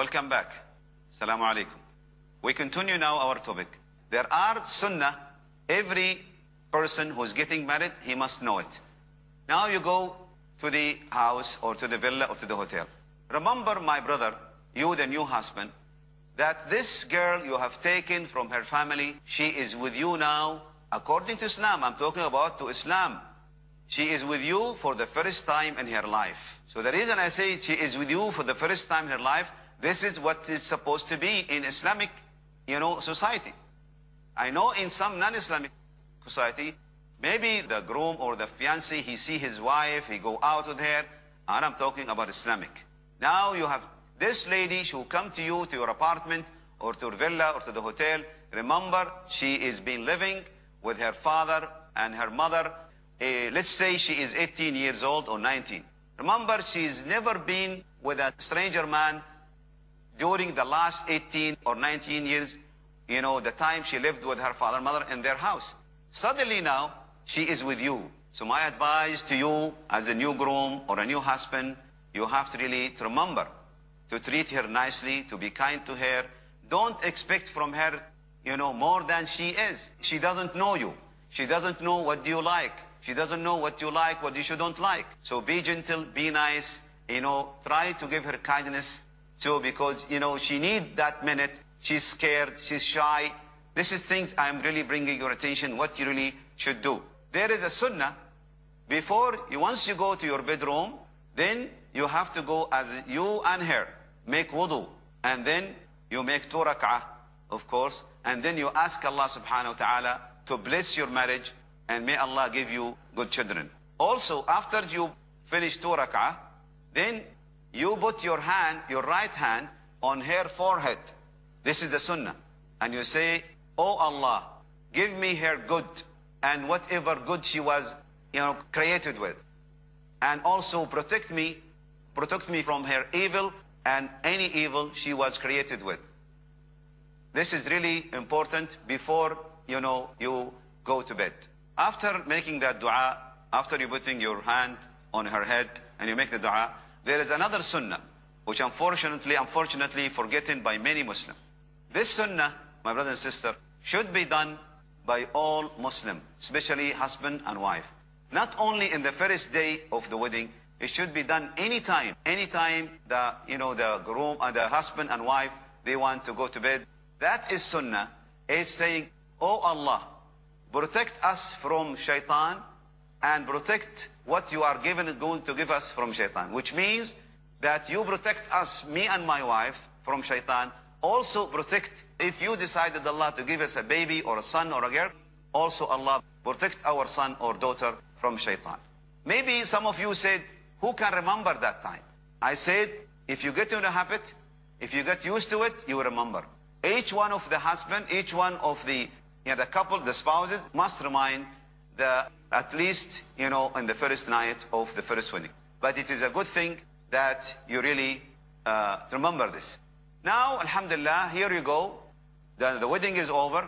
Welcome back. Assalamu alaikum. We continue now our topic. There are sunnah. Every person who's getting married, he must know it. Now you go to the house or to the villa or to the hotel. Remember, my brother, you the new husband, that this girl you have taken from her family, she is with you now. According to Islam, I'm talking about to Islam. She is with you for the first time in her life. So the reason I say she is with you for the first time in her life, this is what is supposed to be in Islamic, society. I know in some non-Islamic society, maybe the groom or the fiancé, he see his wife, he go out with her, and I'm talking about Islamic. Now you have this lady, she will come to you, to your apartment, or to your villa, or to the hotel. Remember, she is been living with her father and her mother. Let's say she is 18 years old or 19. Remember, she's never been with a stranger man during the last 18 or 19 years, the time she lived with her father and mother in their house. Suddenly now, she is with you. So my advice to you as a new groom or a new husband, you have to really remember to treat her nicely, to be kind to her. Don't expect from her, more than she is. She doesn't know you. She doesn't know what do you like. She doesn't know what you like, what you shouldn't like. So be gentle, be nice, try to give her kindness too, because, she needs that minute. She's scared, she's shy. This is things I'm really bringing your attention, what you really should do. There is a sunnah. Once you go to your bedroom, then you have to go as you and her, make wudu. And then you make 2 rak'ah, of course. And then you ask Allah subhanahu wa ta'ala to bless your marriage. And may Allah give you good children. Also, after you finish 2 rak'ah, then you put your right hand on her forehead. This is the sunnah. And you say, oh Allah, give me her good and whatever good she was, created with. And also protect me from her evil and any evil she was created with. This is really important before, you go to bed. After making that dua, after you putting your hand on her head and you make the dua, there is another sunnah, which unfortunately forgotten by many Muslims. This sunnah, my brother and sister, should be done by all Muslims, especially husband and wife. Not only in the first day of the wedding, it should be done anytime. Anytime the groom and the husband and wife, they want to go to bed. That is sunnah, is saying, oh Allah, protect us from shaitan and protect what you are going to give us from shaitan. Which means that you protect us, me and my wife, from shaitan. Also protect, if you decided Allah to give us a baby or a son or a girl, also Allah protect our son or daughter from shaitan. Maybe some of you said, who can remember that time? I said, if you get in the habit, if you get used to it, you will remember. Each one of the husband, each one of the couple, the spouses, must remind at least, in the first night of the first wedding. But it is a good thing that you really remember this. Now, alhamdulillah, here you go. The wedding is over.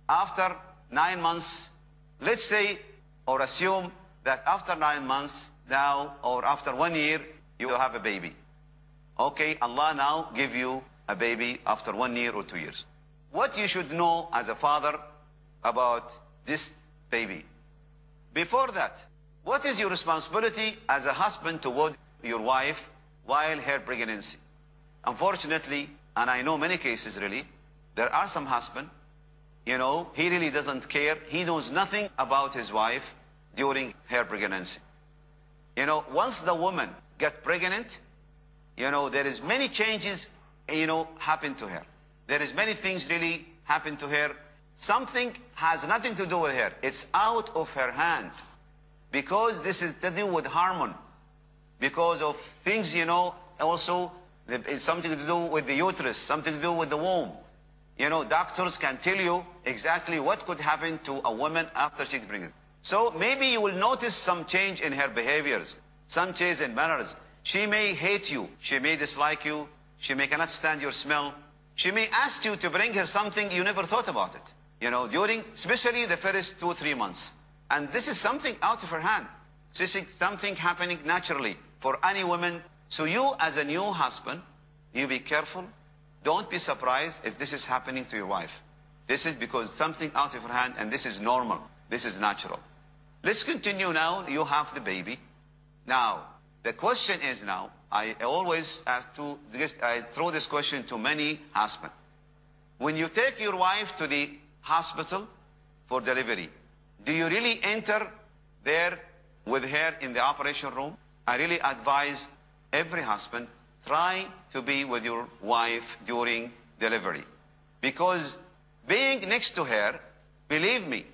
After 9 months, let's say or assume that after 9 months now, or after 1 year, you have a baby. Okay, Allah now give you a baby after 1 year or 2 years. What you should know as a father about this baby. Before that, what is your responsibility as a husband toward your wife while her pregnancy? Unfortunately, and I know many cases really, there are some husbands, he really doesn't care. He knows nothing about his wife during her pregnancy. Once the woman gets pregnant, there is many changes, happen to her. There is many things really happen to her. Something has nothing to do with her. It's out of her hand. Because this is to do with hormone. Because of things, also it's something to do with the uterus, something to do with the womb. Doctors can tell you exactly what could happen to a woman after she's pregnant. So maybe you will notice some change in her behaviors, some change in manners. She may hate you. She may dislike you. She may cannot stand your smell. She may ask you to bring her something you never thought about it. During especially the first 2 or 3 months. And this is something out of her hand. This is something happening naturally for any woman. So you as a new husband, you be careful. Don't be surprised if this is happening to your wife. This is because something out of your hand, and this is normal. This is natural. Let's continue now. You have the baby. Now, the question is now, I always I throw this question to many husbands. When you take your wife to the hospital for delivery, do you really enter there with her in the operation room? I really advise every husband, try to be with your wife during delivery. Because being next to her, believe me,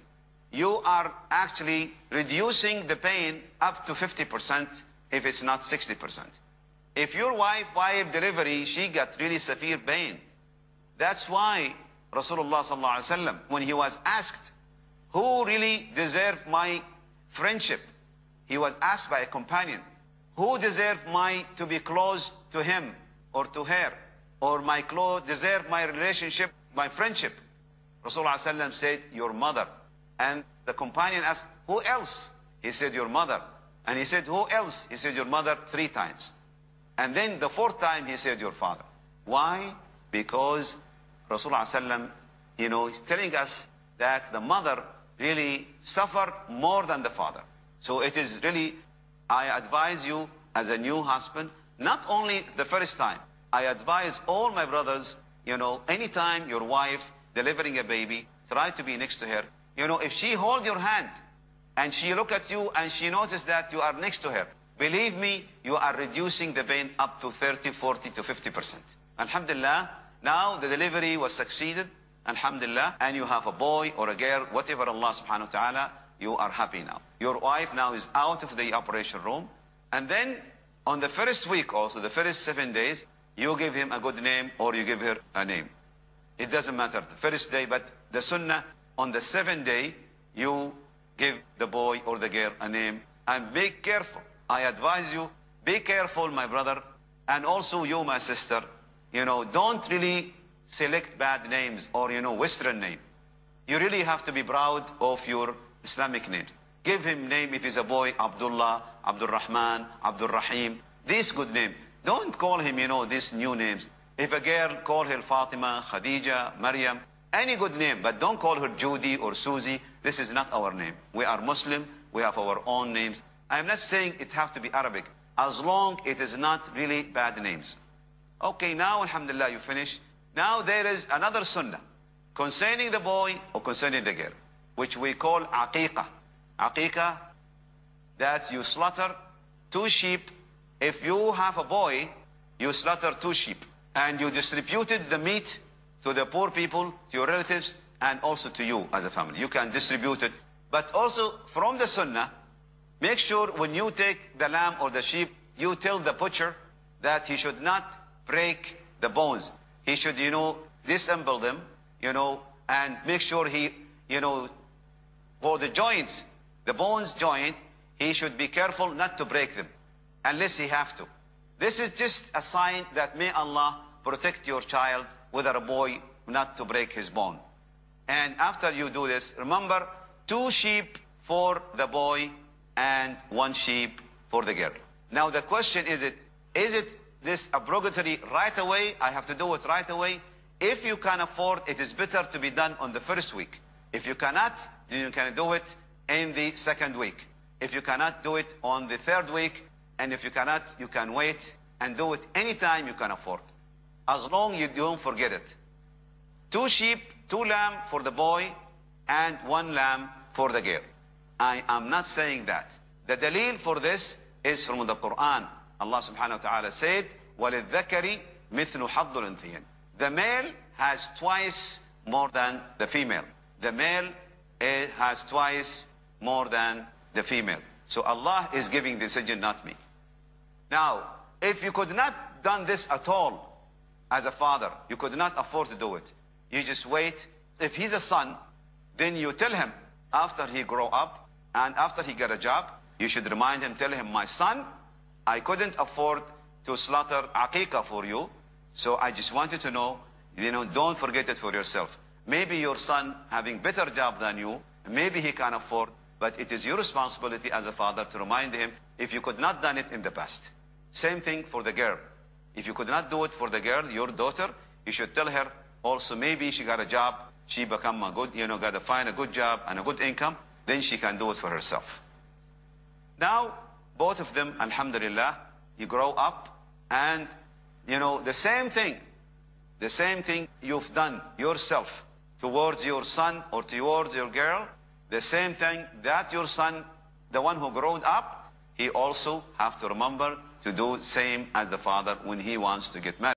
you are actually reducing the pain up to 50% if it's not 60%. If your wife, while delivery, she got really severe pain. That's why Rasulullah sallallahu alaihi wasallam, when he was asked, who really deserved my friendship? He was asked by a companion, who deserved to be close to him or to her, or deserve my relationship, my friendship? Rasulullah sallallahu alaihi wasallam said, your mother. And the companion asked, who else? He said, your mother. And he said, who else? He said, your mother 3 times. And then the 4th time he said, your father. Why? Because Rasulullah sallam, is telling us that the mother really suffered more than the father. So it is really, I advise you as a new husband, not only the first time, I advise all my brothers, anytime your wife delivering a baby, try to be next to her. If she hold your hand and she look at you and she notices that you are next to her, believe me, you are reducing the pain up to 30, 40 to 50%. Alhamdulillah, now the delivery was succeeded, alhamdulillah, and you have a boy or a girl, whatever Allah subhanahu wa ta'ala, you are happy now. Your wife now is out of the operation room, and then on the first week also, the first 7 days, you give him a good name or you give her a name. It doesn't matter the first day, but the sunnah, on the 7th day, you give the boy or the girl a name. And be careful. I advise you, be careful, my brother, and also you, my sister. Don't really select bad names or, Western name. You really have to be proud of your Islamic name. Give him name, if he's a boy, Abdullah, Abdul Rahman, Abdul Rahim. This good name. Don't call him, these new names. If a girl, call her Fatima, Khadija, Maryam. Any good name, but don't call her Judy or Susie. This is not our name. We are Muslim. We have our own names. I am not saying it has to be Arabic, as long it is not really bad names. Okay, now, alhamdulillah, you finish. Now there is another sunnah concerning the boy or concerning the girl, which we call aqiqah. Aqiqah, that you slaughter 2 sheep. If you have a boy, you slaughter 2 sheep. And you distributed the meat to the poor people, to your relatives, and also to you as a family. You can distribute it. But also from the sunnah, make sure when you take the lamb or the sheep, you tell the butcher that he should not break the bones. He should, disassemble them, and make sure he, for the joints, the bones joint, he should be careful not to break them, unless he have to. This is just a sign that may Allah protect your child, whether a boy, not to break his bone. And after you do this, remember, 2 sheep for the boy and 1 sheep for the girl. Now the question is it this obligatory right away? I have to do it right away. If you can afford, it is better to be done on the first week. If you cannot, then you can do it in the 2nd week. If you cannot do it on the 3rd week, and if you cannot, you can wait and do it anytime you can afford. As long you don't forget it. 2 sheep, 2 lamb for the boy, and 1 lamb for the girl. I am not saying that. The dalil for this is from the Quran. Allah subhanahu wa ta'ala said, وَلِلذَّكَرِ مِثْلُ حَظُّ الْأُنْثَيَيْنِ. The male has twice more than the female. The male has twice more than the female. So Allah is giving the decision, not me. Now, if you could not done this at all as a father, you could not afford to do it. You just wait. If he's a son, then you tell him after he grow up and after he get a job, you should remind him, tell him, my son, I couldn't afford to slaughter aqiqah for you, so I just wanted to know, don't forget it for yourself. Maybe your son having better job than you, maybe he can afford, but it is your responsibility as a father to remind him if you could not done it in the past. Same thing for the girl. If you could not do it for the girl, your daughter, you should tell her also maybe she got a job, she become a good, got to find a good job and a good income, then she can do it for herself. Now, both of them, alhamdulillah, you grow up and, the same thing you've done yourself towards your son or towards your girl, the same thing that your son, the one who grew up, he also have to remember to do same as the father when he wants to get married.